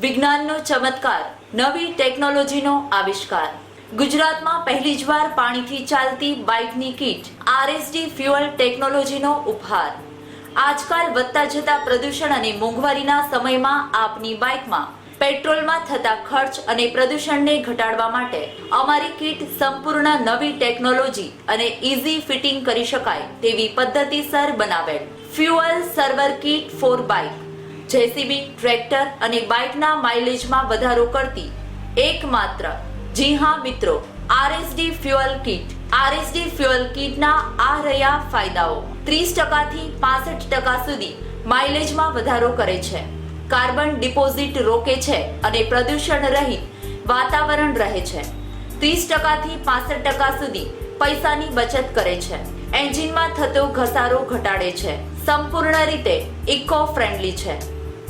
વિજ્ઞાનનો ચમત્કાર, નવી ટેકનોલોજીનો આવિષ્કાર। ગુજરાતમાં પહેલી જ વાર પાણીથી ચાલતી બાઇકની કીટ RSD ફ્યુઅલ ટેકનોલોજીનો ઉપહાર। આજકાલ વધતા જતા પ્રદૂષણ અને મોંઘવારીના સમયમાં આપની બાઇકમાં પેટ્રોલમાં થતા ખર્ચ અને પ્રદૂષણને ઘટાડવા માટે અમારી કીટ સંપૂર્ણ નવી ટેકનોલોજી અને ઇઝી ફિટિંગ કરી શકાય તેવી પદ્ધતિસર બનાવેલ fuel saver kit for bike, JCB, tractor અને બાઇકના માઇલેજમાં વધારો કરતી એકમાત્ર, જી હા મિત્રો, RSD fuel kit. RSD fuel કીટના આ રહ્યા ફાયદાઓ। 30% થી 65% સુધી માઇલેજમાં વધારો કરે છે, કાર્બન ડિપોઝિટ રોકે છે અને પ્રદૂષણ રહિત વાતાવરણ રહે છે। 30% થી 65% સુધી પૈસાની બચત કરે છે, એન્જિનમાં થતો ઘસારો ઘટાડે છે, સંપૂર્ણ રીતે ઇકો ફ્રેન્ડલી છે,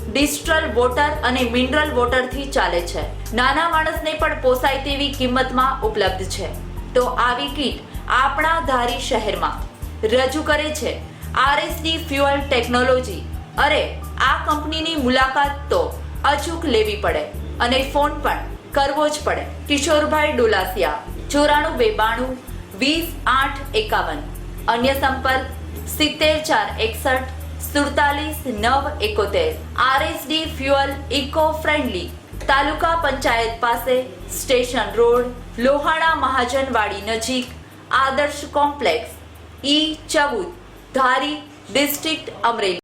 ડિસ્ટિલ્ડ વોટર અને મિનરલ વોટરથી ચાલે છે, નાના માણસને પણ પોસાય તેવી કિંમતમાં ઉપલબ્ધ છે। તો આવી કીટ આપણા ધારી શહેરમાં રજૂ કરે છે RSD ફ્યુઅલ ટેકનોલોજી। અરે આ કંપનીની મુલાકાત તો અચૂક લેવી પડે અને ફોન પણ કરવો જ પડે। કિશોરભાઈ ડોલાસિયા, 9492 20 851। અન્ય સંપર્ક 70461 47 971। RSD ફ્યુઅલ ઇકો ફ્રેન્ડલી, તાલુકા પંચાયત પાસે, સ્ટેશન રોડ, લોહાણા મહાજનવાડી નજીક, આદર્શ કોમ્પ્લેક્સ, E14, ધારી, ડિસ્ટ્રિક્ટ અમરેલી।